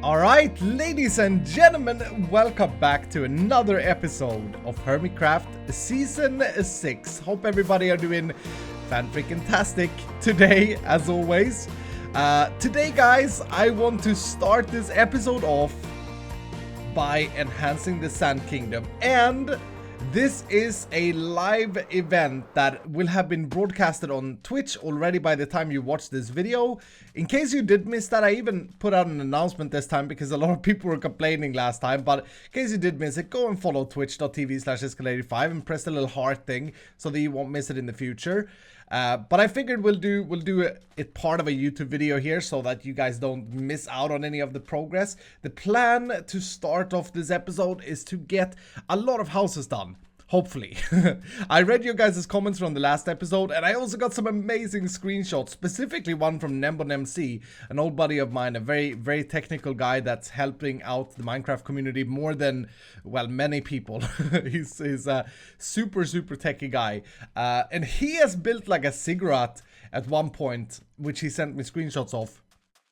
Alright, ladies and gentlemen, welcome back to another episode of Hermitcraft Season 6. Hope everybody are doing fan-freaking-tastic today, as always. Today, guys, I want to start this episode off by enhancing the Sand Kingdom. And this is a live event that will have been broadcasted on Twitch already by the time you watch this video. In case you did miss that, I even put out an announcement this time because a lot of people were complaining last time. But in case you did miss it, go and follow twitch.tv/escalator5 and press the little heart thing so that you won't miss it in the future. But I figured we'll do it part of a YouTube video here so that you guys don't miss out on any of the progress. The plan to start off this episode is to get a lot of houses done. Hopefully. I read your guys' comments from the last episode, and I also got some amazing screenshots, specifically one from NemBonMC, an old buddy of mine, a very, very technical guy that's helping out the Minecraft community more than, well, many people. He's a super, super techie guy. And he has built like a ziggurat at one point, which he sent me screenshots of.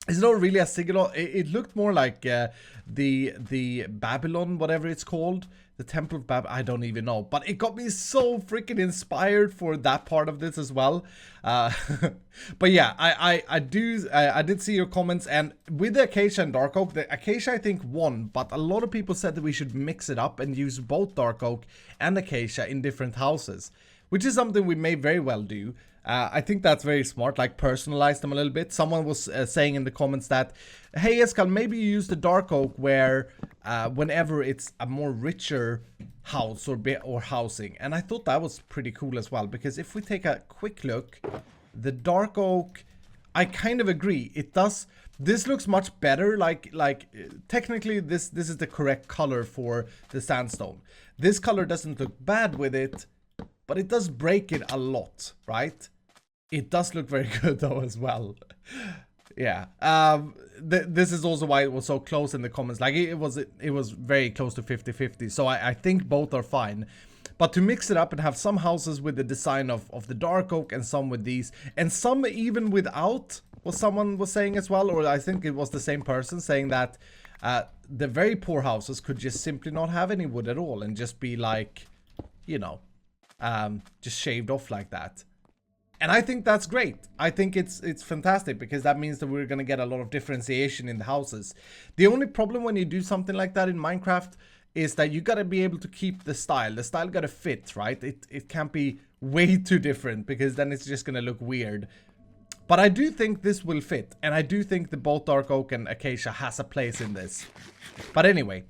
It's not really a ziggurat. It looked more like the Babylon, whatever it's called. The Temple of Babylon, I don't even know. But it got me so freaking inspired for that part of this as well. But yeah, I did see your comments. And with the Acacia and Dark Oak, the Acacia I think won. But a lot of people said that we should mix it up and use both Dark Oak and Acacia in different houses. Which is something we may very well do. I think that's very smart, like personalize them a little bit. Someone was saying in the comments that, hey Eskal, maybe you use the Dark Oak where whenever it's a more richer house or housing. And I thought that was pretty cool as well, because if we take a quick look, the Dark Oak, I kind of agree. It does, this looks much better, like technically this is the correct color for the sandstone. This color doesn't look bad with it, but it does break it a lot, right? It does look very good though as well. Yeah. This is also why it was so close in the comments. Like it was very close to 50-50. So I think both are fine. But to mix it up and have some houses with the design of the Dark Oak and some with these, and some even without, what someone was saying as well, or I think it was the same person saying that the very poor houses could just simply not have any wood at all and just be like, you know, just shaved off like that. And I think that's great. I think it's fantastic, because that means that we're going to get a lot of differentiation in the houses. The only problem when you do something like that in Minecraft is that you got to be able to keep the style. The style got to fit, right? It can't be way too different, because then it's just going to look weird. But I do think this will fit. And I do think that both Dark Oak and Acacia has a place in this. But anyway,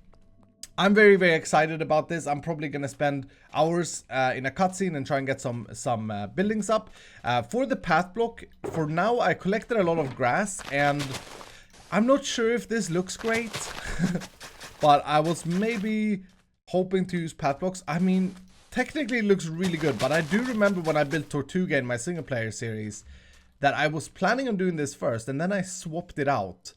I'm very, very excited about this. I'm probably going to spend hours in a cutscene and try and get some buildings up. For the path block, for now, I collected a lot of grass, and I'm not sure if this looks great. But I was maybe hoping to use path blocks. I mean, technically it looks really good, but I do remember when I built Tortuga in my single player series that I was planning on doing this first, and then I swapped it out.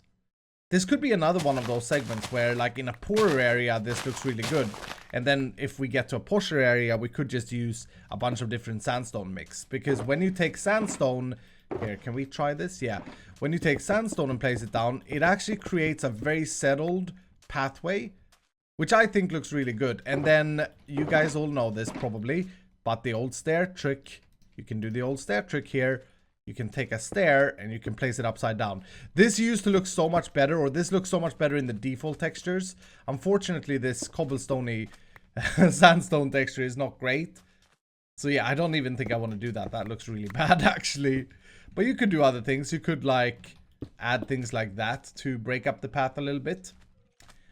This could be another one of those segments where, like, in a poorer area, this looks really good. And then if we get to a posher area, we could just use a bunch of different sandstone mix. Because when you take sandstone... Here, can we try this? Yeah. When you take sandstone and place it down, it actually creates a very settled pathway, which I think looks really good. And then, you guys all know this probably, but the old stair trick, you can do the old stair trick here. You can take a stair and you can place it upside down. This used to look so much better, or this looks so much better in the default textures. Unfortunately, this cobblestoney sandstone texture is not great. So yeah, I don't even think I want to do that. That looks really bad actually. But you could do other things. You could like add things like that to break up the path a little bit.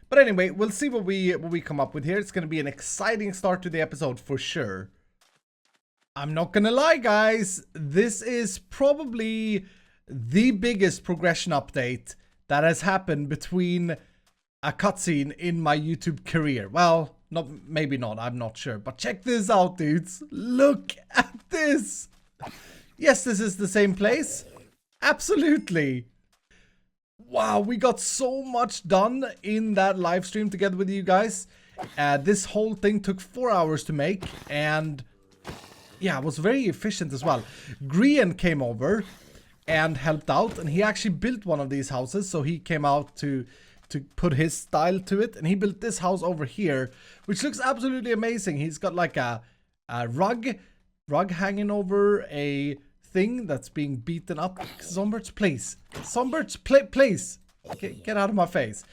But anyway, we'll see what we come up with here. It's going to be an exciting start to the episode for sure. I'm not gonna lie, guys, this is probably the biggest progression update that has happened between a cutscene in my YouTube career. Well, maybe not, I'm not sure. But check this out, dudes. Look at this. Yes, this is the same place. Absolutely. Wow, we got so much done in that live stream together with you guys. This whole thing took 4 hours to make, and... yeah, it was very efficient as well. Grian came over and helped out, and he actually built one of these houses, so he came out to to put his style to it. And he built this house over here, which looks absolutely amazing. He's got like a rug hanging over a thing that's being beaten up. Zomberts, please. Zomberts, please. Get out of my face.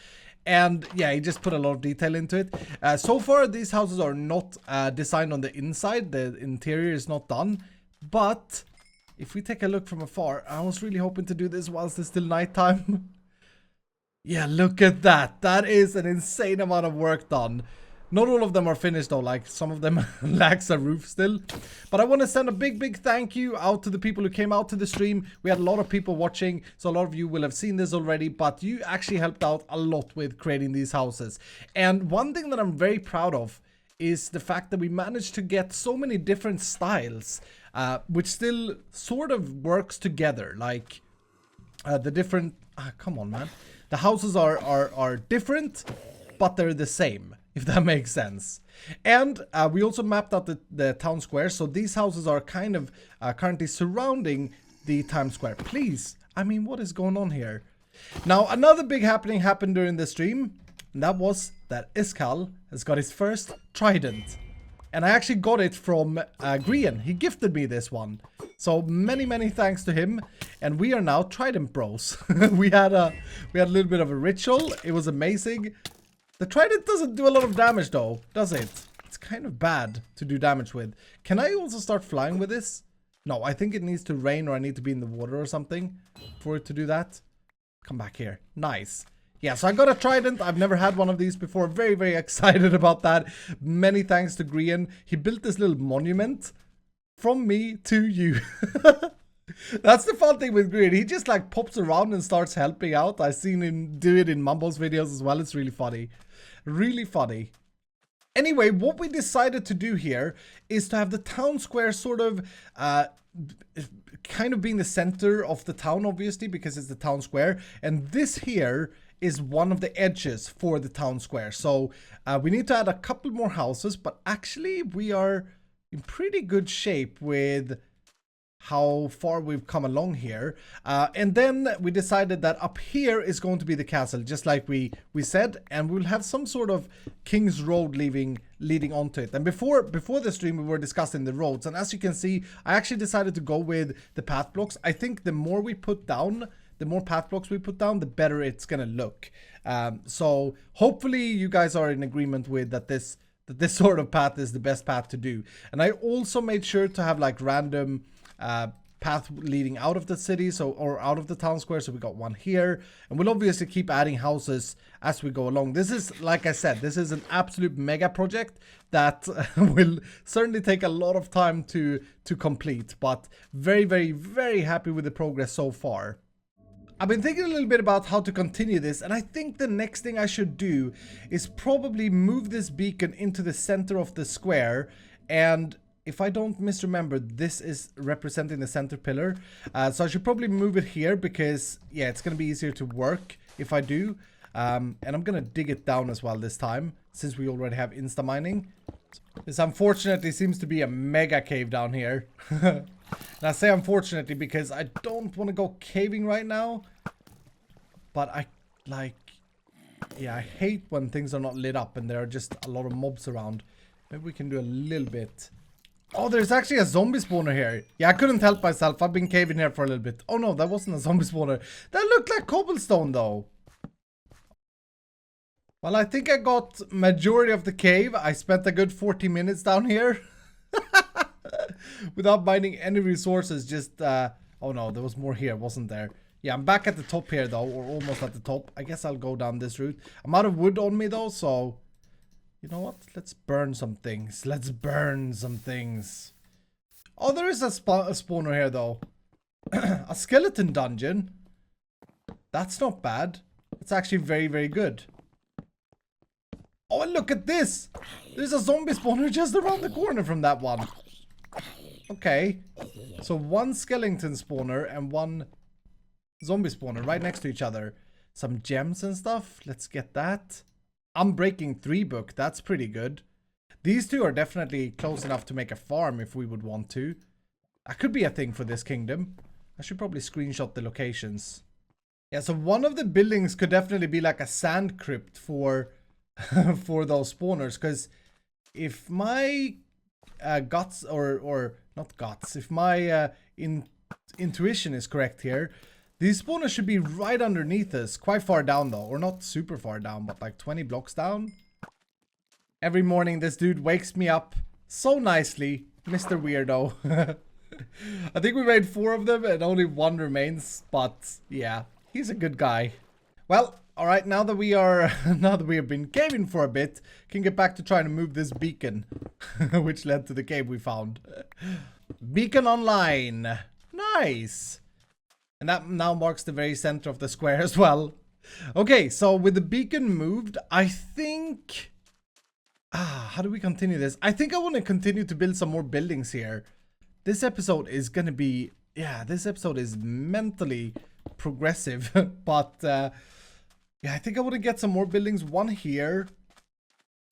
And yeah, he just put a lot of detail into it. So far, these houses are not designed on the inside. The interior is not done. But if we take a look from afar, I was really hoping to do this whilst it's still nighttime. Yeah, look at that. That is an insane amount of work done. Not all of them are finished though, like some of them lacks a roof still. But I want to send a big thank you out to the people who came out to the stream. We had a lot of people watching, so a lot of you will have seen this already, but you actually helped out a lot with creating these houses. And one thing that I'm very proud of is the fact that we managed to get so many different styles, which still sort of works together. Like the different, come on man. The houses are different, but they're the same, if that makes sense. And we also mapped out the town square. So these houses are kind of currently surrounding the town square. Please, I mean, what is going on here? Now, another big happening happened during the stream. And that was that Iskal has got his first trident. And I actually got it from Grian. He gifted me this one. So many thanks to him. And we are now trident bros. we had a little bit of a ritual. It was amazing. The trident doesn't do a lot of damage though, does it? It's kind of bad to do damage with. Can I also start flying with this? No, I think it needs to rain or I need to be in the water or something for it to do that. Come back here. Nice. Yeah, so I got a trident. I've never had one of these before. Very excited about that. Many thanks to Grian. He built this little monument from me to you. That's the fun thing with Grian. He just like pops around and starts helping out. I've seen him do it in Mumbo's videos as well. It's really funny. Really funny. Anyway, what we decided to do here is to have the town square sort of kind of being the center of the town, obviously, because it's the town square. And this here is one of the edges for the town square. So we need to add a couple more houses, but actually we are in pretty good shape with how far we've come along here. And then we decided that up here is going to be the castle, just like we said, and we'll have some sort of King's Road leading onto it. And before the stream, we were discussing the roads, and as you can see, I actually decided to go with the path blocks. I think the more we put down, the more path blocks we put down, the better it's gonna look. So hopefully you guys are in agreement with that this sort of path is the best path to do. And I also made sure to have like random path leading out of the city, or out of the town square. So we got one here, and we'll obviously keep adding houses as we go along. This is, like I said, this is an absolute mega project that will certainly take a lot of time to complete, but very happy with the progress so far. I've been thinking a little bit about how to continue this, and I think the next thing I should do is probably move this beacon into the center of the square. And if I don't misremember, this is representing the center pillar. So I should probably move it here because, yeah, it's going to be easier to work if I do. And I'm going to dig it down as well this time, since we already have insta mining. This unfortunately seems to be a mega cave down here. And I say unfortunately because I don't want to go caving right now. But I hate when things are not lit up and there are just a lot of mobs around. Maybe we can do a little bit. Oh, there's actually a zombie spawner here. Yeah, I couldn't help myself. I've been caving here for a little bit. Oh no, that wasn't a zombie spawner. That looked like cobblestone though. Well, I think I got majority of the cave. I spent a good 40 minutes down here. Without mining any resources, just oh no, there was more here, wasn't there? Yeah, I'm back at the top here though, or almost at the top. I guess I'll go down this route. I'm out of wood on me though, so you know what? Let's burn some things. Let's burn some things. Oh, there is a spawner here though. A skeleton dungeon. That's not bad. It's actually very good. Oh, and look at this! There's a zombie spawner just around the corner from that one. Okay. So one skeleton spawner and one zombie spawner right next to each other. Some gems and stuff. Let's get that. Unbreaking 3 book. That's pretty good. These two are definitely close enough to make a farm if we would want to. That could be a thing for this kingdom. I should probably screenshot the locations. Yeah, so one of the buildings could definitely be like a sand crypt for for those spawners, because if my guts or not guts, if my intuition is correct here, these spawners should be right underneath us, quite far down though, or not super far down, but like 20 blocks down. Every morning this dude wakes me up so nicely, Mr. Weirdo. I think we made 4 of them and only 1 remains, but yeah, he's a good guy. Well, all right, now that we are now that we have been caving for a bit, can get back to trying to move this beacon, which led to the cave we found. Beacon online. Nice. And that now marks the very center of the square as well. Okay, so with the beacon moved, I think how do we continue this? I think I want to continue to build some more buildings here. This episode is going to be, yeah, this episode is mentally progressive, but yeah, I think I want to get some more buildings. 1 here,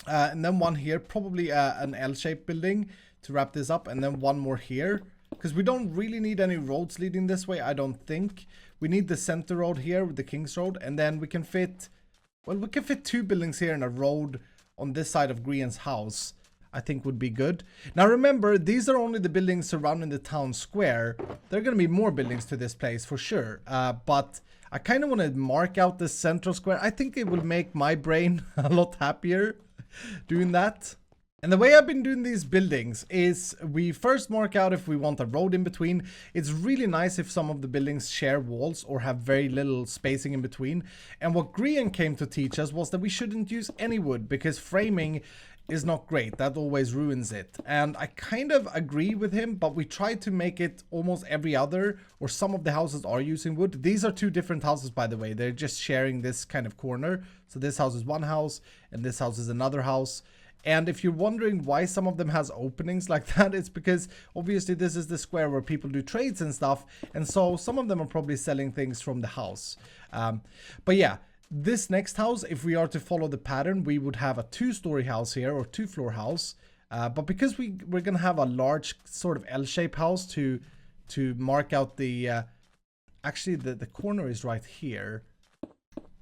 and then 1 here, probably an L-shaped building to wrap this up, and then 1 more here, because we don't really need any roads leading this way, I don't think. We need the center road here with the King's Road, and then we can fit, well, we can fit 2 buildings here and a road on this side of Grian's house. I think would be good. Now remember, these are only the buildings surrounding the town square. There are going to be more buildings to this place for sure. But I kind of want to mark out the central square. I think it will make my brain a lot happier doing that. And the way I've been doing these buildings is we first mark out if we want a road in between. It's really nice if some of the buildings share walls or have very little spacing in between. And what Grian came to teach us was that we shouldn't use any wood because framing is not great. That always ruins it. And I kind of agree with him, but we try to make it almost every other, or some of the houses are using wood. These are 2 different houses, by the way. They're just sharing this kind of corner. So this house is 1 house and this house is another house. And if you're wondering why some of them has openings like that, it's because obviously this is the square where people do trades and stuff. And so some of them are probably selling things from the house. But yeah, this next house, if we are to follow the pattern, we would have a 2-story house here, or 2-floor house. But because we're going to have a large sort of L-shaped house to mark out the... actually, the corner is right here.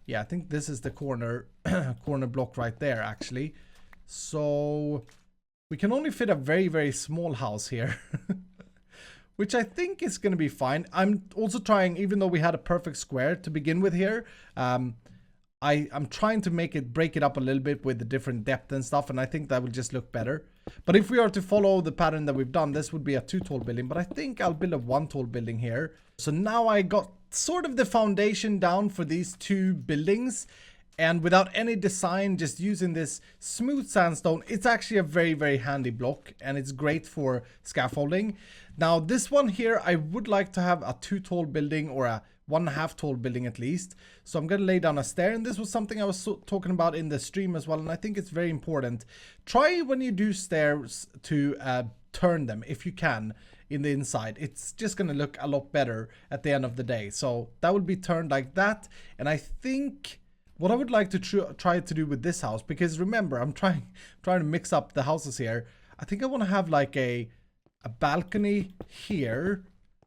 Yeah, I think this is the corner, corner block right there, actually. So we can only fit a very, very small house here. Which I think is going to be fine. I'm also trying, even though we had a perfect square to begin with here, I'm trying to break it up a little bit with the different depth and stuff, and I think that will just look better. But if we are to follow the pattern that we've done, this would be a 2-tall building, but I think I'll build a 1-tall building here. So now I got sort of the foundation down for these 2 buildings, and without any design, just using this smooth sandstone, it's actually a very, very handy block, and it's great for scaffolding. Now this one here, I would like to have a 2-tall building, or a 1.5 tall building at least. So I'm going to lay down a stair, and this was something I was talking about in the stream as well, and I think it's very important. Try when you do stairs to turn them if you can in the inside. It's just going to look a lot better at the end of the day. So that would be turned like that. And I think what I would like to try to do with this house, because remember, I'm trying to mix up the houses here. I think I want to have like a balcony here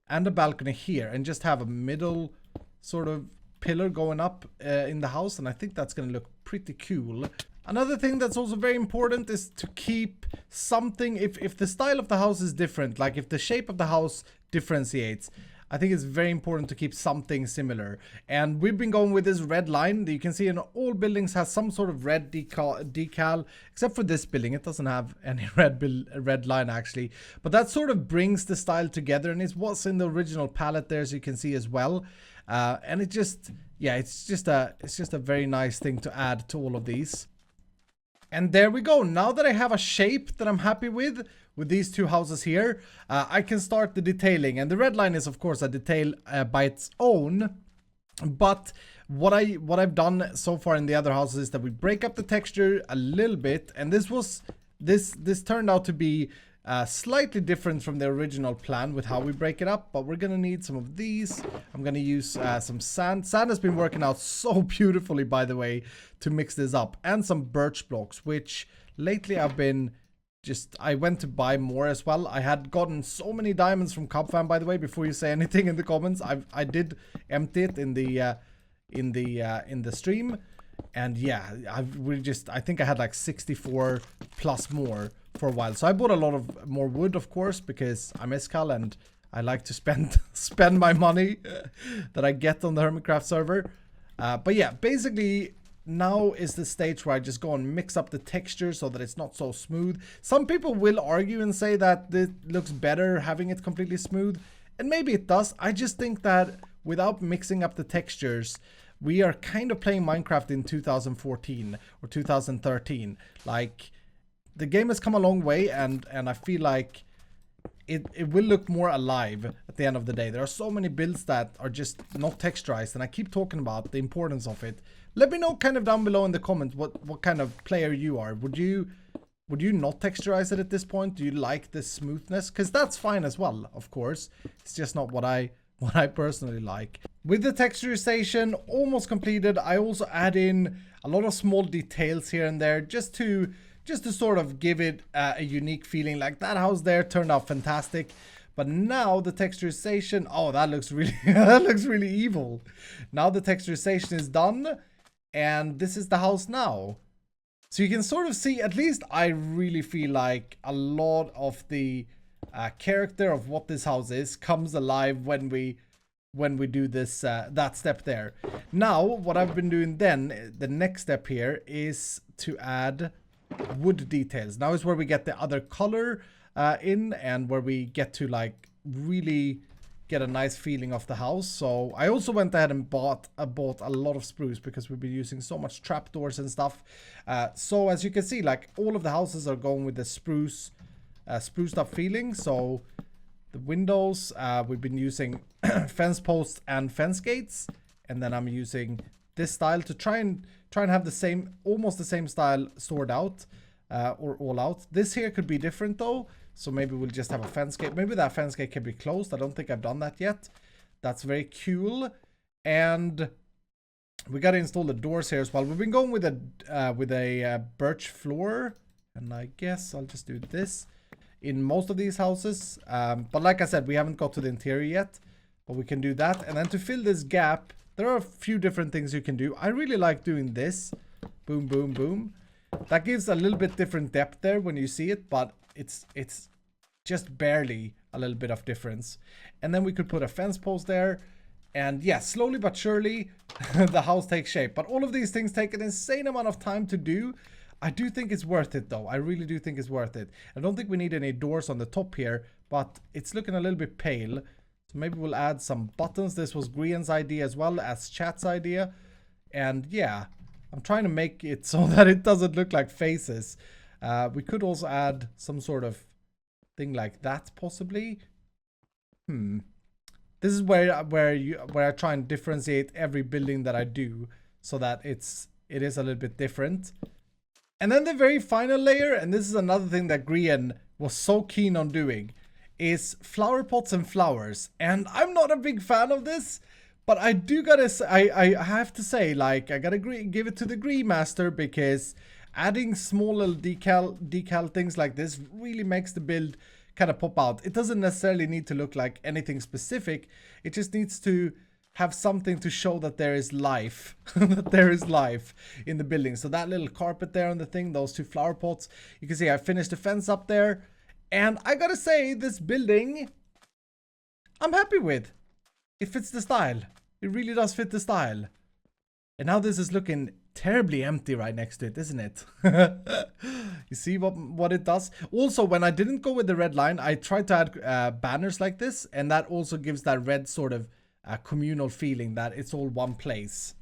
and a balcony here, and just have a middle sort of pillar going up in the house, and I think that's going to look pretty cool. Another thing that's also very important is to keep something, if the style of the house is different, like if the shape of the house differentiates, I think it's very important to keep something similar. And we've been going with this red line that you can see in all buildings has some sort of red decal, except for this building. It doesn't have any red line actually, but that sort of brings the style together, and it's what's in the original palette there, as you can see as well. And it just, yeah, it's just a very nice thing to add to all of these. And there we go. Now that I have a shape that I'm happy with these 2 houses here, I can start the detailing. And the red line is of course a detail by its own. But what I've done so far in the other houses is that we break up the texture a little bit. And this turned out to be slightly different from the original plan with how we break it up, but we're gonna need some of these. I'm gonna use some sand. Sand has been working out so beautifully, by the way, to mix this up, and some birch blocks, which lately I've been I went to buy more as well. I had gotten so many diamonds from Cubfam, by the way, before you say anything in the comments. I did empty it in the in the stream. And yeah, I think I had like 64 plus more for a while. So I bought a lot of more wood, of course, because I'm Iskal and I like to spend my money that I get on the Hermitcraft server. But yeah, basically now is the stage where I just go and mix up the texture so that it's not so smooth. Some people will argue and say that it looks better having it completely smooth. And maybe it does. I just think that without mixing up the textures, we are kind of playing Minecraft in 2014 or 2013. Like, the game has come a long way, and I feel like it will look more alive at the end of the day. There are so many builds that are just not texturized, and I keep talking about the importance of it. Let me know kind of down below in the comments what kind of player you are. Would you not texturize it at this point? Do you like the smoothness? Because that's fine as well, of course. It's just not what I personally like. With the texturization almost completed, I also add in a lot of small details here and there just to sort of give it a unique feeling. Like that house there turned out fantastic. But now the texturization, oh, that looks really that looks really evil. Now the texturization is done, and this is the house now. So you can sort of see, at least I really feel like a lot of the character of what this house is comes alive when we do this that step there. Now what I've been doing then, the next step here, is to add wood details. Now is where we get the other color in, and where we get to like really get a nice feeling of the house. So I also went ahead and bought a lot of spruce because we've been using so much trapdoors and stuff. So as you can see, like all of the houses are going with the spruced up feeling. So the windows, we've been using fence posts and fence gates, and then I'm using this style to try and have the same, almost the same style stored out or all out. This here could be different though. So maybe we'll just have a fence gate. Maybe that fence gate can be closed. I don't think I've done that yet. That's very cool. And we got to install the doors here as well. We've been going with a birch floor, and I guess I'll just do this in most of these houses. But like I said, we haven't got to the interior yet, but we can do that. And then to fill this gap, there are a few different things you can do. I really like doing this. Boom, boom, boom. That gives a little bit different depth there when you see it, but it's just barely a little bit of difference. And then we could put a fence post there, and yeah, slowly but surely the house takes shape. But all of these things take an insane amount of time to do. I do think it's worth it though. I really do think it's worth it. I don't think we need any doors on the top here, but it's looking a little bit pale. So maybe we'll add some buttons. This was Grian's idea as well as chat's idea. And yeah, I'm trying to make it so that it doesn't look like faces. We could also add some sort of thing like that, possibly. This is where I try and differentiate every building that I do, so that it is a little bit different. And then the very final layer, and this is another thing that Grian was so keen on doing, is flower pots and flowers. And I'm not a big fan of this, but I do gotta say, I have to say, like, I gotta give it to the Gree Master, because adding small little decal things like this really makes the build kind of pop out. It doesn't necessarily need to look like anything specific. It just needs to have something to show that there is life, that there is life in the building. So that little carpet there on the thing, those two flower pots, you can see I finished the fence up there. And I gotta say, this building, I'm happy with. It fits the style. It really does fit the style. And now this is looking terribly empty right next to it, isn't it? You see what it does? Also, when I didn't go with the red line, I tried to add banners like this, and that also gives that red sort of communal feeling that it's all one place.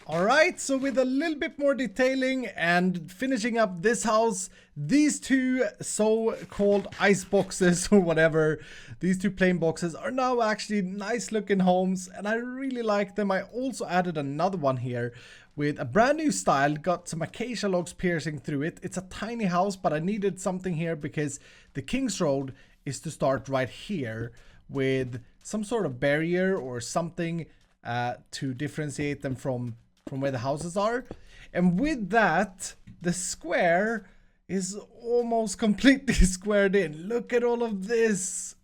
Alright, so with a little bit more detailing and finishing up this house, these two so-called ice boxes or whatever, these two plain boxes are now actually nice looking homes, and I really like them. I also added another one here with a brand new style, got some acacia logs piercing through it. It's a tiny house, but I needed something here because the King's Road is to start right here with some sort of barrier or something to differentiate them from where the houses are. And with that, the square is almost completely squared in. Look at all of this.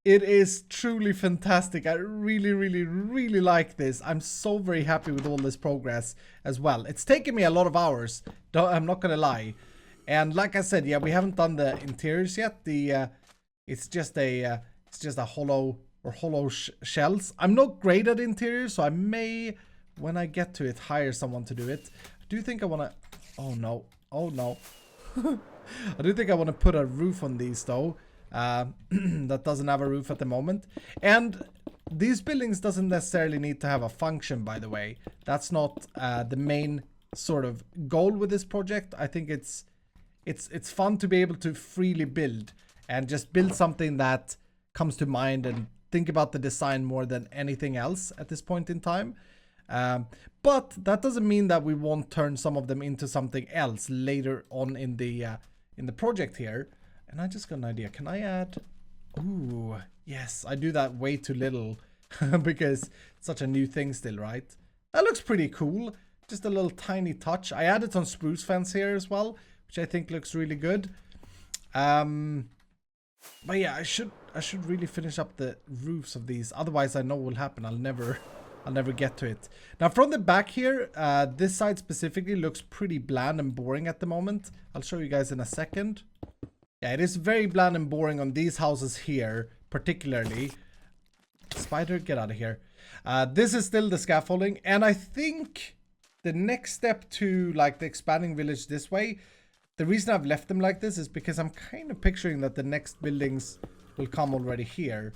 It is truly fantastic. I really, really, really like this. I'm so very happy with all this progress as well. It's taken me a lot of hours. I'm not gonna lie. And like I said, yeah, we haven't done the interiors yet. It's just a hollow shells. I'm not great at interiors, so I may, when I get to it, hire someone to do it. I do think I wanna. Oh no! Oh no! I do think I want to put a roof on these though. That doesn't have a roof at the moment. And these buildings doesn't necessarily need to have a function, by the way. That's not the main sort of goal with this project. I think it's fun to be able to freely build and just build something that comes to mind and think about the design more than anything else at this point in time. But that doesn't mean that we won't turn some of them into something else later on in the project here. And I just got an idea. Can I add? Ooh, yes. I do that way too little because it's such a new thing still, right? That looks pretty cool. Just a little tiny touch. I added some spruce fence here as well, which I think looks really good. But yeah, I should really finish up the roofs of these. Otherwise, I know what will happen. I'll never get to it. Now, from the back here, this side specifically looks pretty bland and boring at the moment. I'll show you guys in a second. Yeah, it is very bland and boring on these houses here, particularly. Spider, get out of here. This is still the scaffolding, and I think the next step to like the expanding village this way, the reason I've left them like this is because I'm kind of picturing that the next buildings will come already here.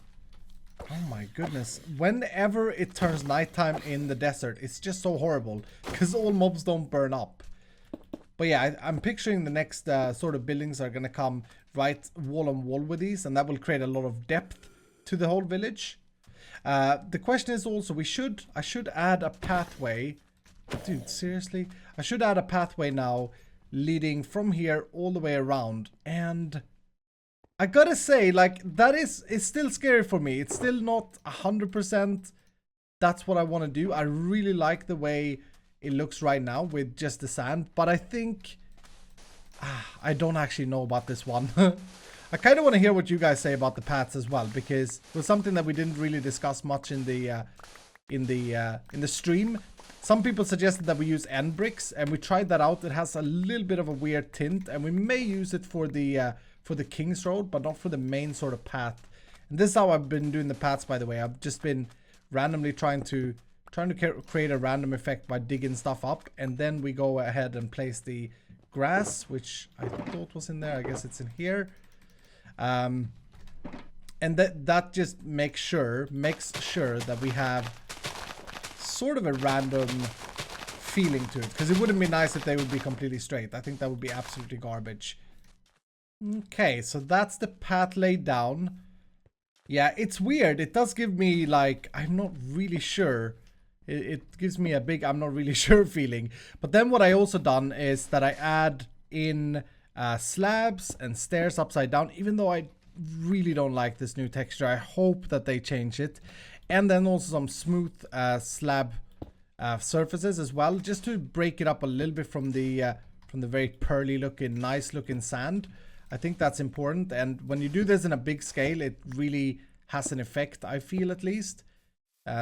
Oh my goodness. Whenever it turns nighttime in the desert, it's just so horrible because all mobs don't burn up. But yeah, I'm picturing the next sort of buildings are going to come right wall on wall with these, and that will create a lot of depth to the whole village. The question is also, I should add a pathway. Dude, seriously? I should add a pathway now leading from here all the way around. And I gotta say, like, it's still scary for me. It's still not 100% that's what I want to do. I really like the way it looks right now with just the sand, but I think I don't actually know about this one. I kind of want to hear what you guys say about the paths as well, because it was something that we didn't really discuss much in the stream. Some people suggested that we use end bricks, and we tried that out. It has a little bit of a weird tint, and we may use it for the King's Road, but not for the main sort of path. And this is how I've been doing the paths, by the way. I've just been randomly trying to create a random effect by digging stuff up, and then we go ahead and place the grass, which I thought was in there. I guess it's in here. And that just makes sure that we have sort of a random feeling to it, because it wouldn't be nice if they would be completely straight. I think that would be absolutely garbage. Okay, so that's the path laid down. Yeah, it's weird. It does give me like, I'm not really sure. It gives me a big I'm not really sure feeling. But then what I also done is that I add in slabs and stairs upside down, even though I really don't like this new texture. I hope that they change it. And then also some smooth slab surfaces as well, just to break it up a little bit from the very pearly looking, nice looking sand. I think that's important, and when you do this in a big scale, it really has an effect, I feel, at least.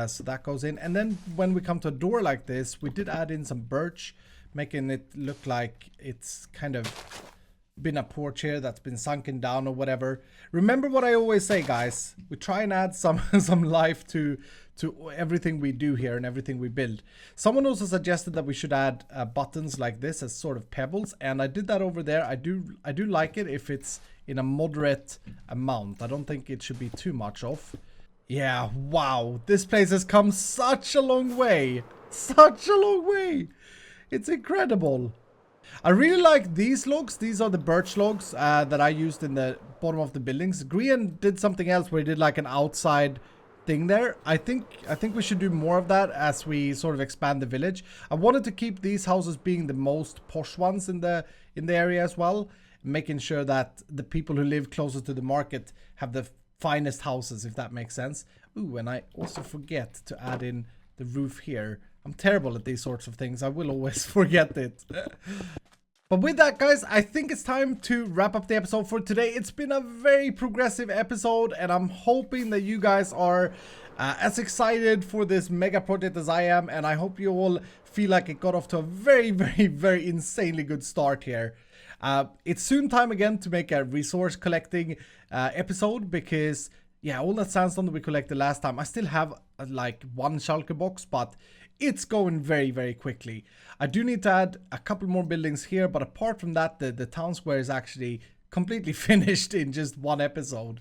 So that goes in. And then when we come to a door like this, we did add in some birch, making it look like it's kind of been a porch here that's been sunken down or whatever. Remember what I always say, guys. We try and add some life to everything we do here and everything we build. Someone also suggested that we should add buttons like this as sort of pebbles, and I did that over there. I do like it if it's in a moderate amount. I don't think it should be too much off. Yeah, wow. This place has come such a long way. Such a long way. It's incredible. I really like these logs. These are the birch logs that I used in the bottom of the buildings. Grian did something else where he did like an outside thing there. I think we should do more of that as we sort of expand the village. I wanted to keep these houses being the most posh ones in the area as well, making sure that the people who live closer to the market have the finest houses, if that makes sense. Ooh, and I also forget to add in the roof here. I'm terrible at these sorts of things. I will always forget it. But with that, guys, I think it's time to wrap up the episode for today. It's been a very progressive episode, and I'm hoping that you guys are as excited for this mega project as I am, and I hope you all feel like it got off to a very, very, very insanely good start here. It's soon time again to make a resource collecting episode, because yeah, all that sandstone that we collected last time, I still have like one shulker box, but it's going very, very quickly. I do need to add a couple more buildings here, but apart from that, the town square is actually completely finished in just one episode.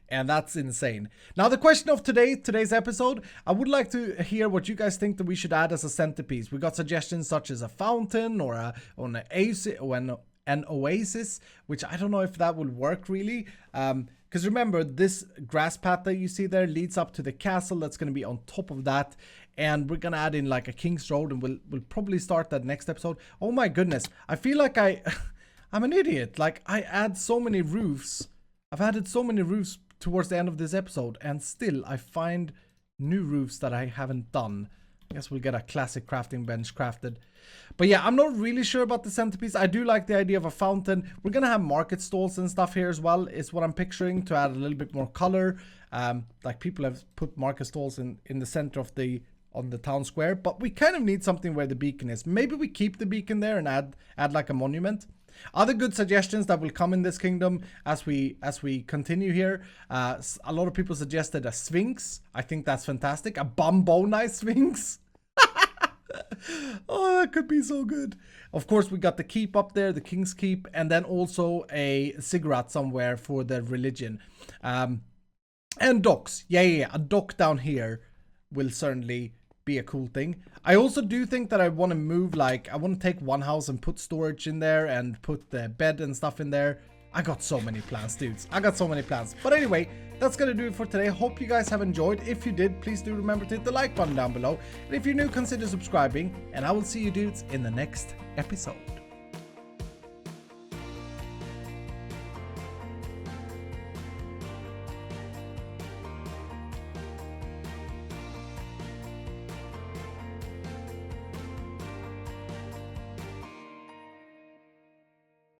And that's insane. Now, the question of today's episode, I would like to hear what you guys think that we should add as a centerpiece. We got suggestions such as a fountain or an oasis, which I don't know if that would work really. Because remember, this grass path that you see there leads up to the castle that's going to be on top of that. And we're going to add in like a King's Road, and we'll probably start that next episode. Oh my goodness. I feel like I'm an idiot. Like, I add so many roofs. I've added so many roofs towards the end of this episode, and still I find new roofs that I haven't done. I guess we'll get a classic crafting bench crafted. But yeah, I'm not really sure about the centerpiece. I do like the idea of a fountain. We're gonna have market stalls and stuff here as well, is what I'm picturing, to add a little bit more color. Like, people have put market stalls in the center of on the town square, but we kind of need something where the beacon is. Maybe we keep the beacon there and add like a monument. Other good suggestions that will come in this kingdom as we continue here. A lot of people suggested a sphinx. I think that's fantastic. A Bomboni sphinx. Oh, that could be so good. Of course, we got the keep up there, the King's Keep, and then also a ziggurat somewhere for the religion. And docks. Yeah. A dock down here will certainly be a cool thing. I also do think that I want to move, like, I want to take one house and put storage in there and put the bed and stuff in there. I got so many plans, dudes. I got so many plans. But anyway, that's gonna do it for today. Hope you guys have enjoyed. If you did, please do remember to hit the like button down below. And if you're new, consider subscribing. And I will see you dudes in the next episode.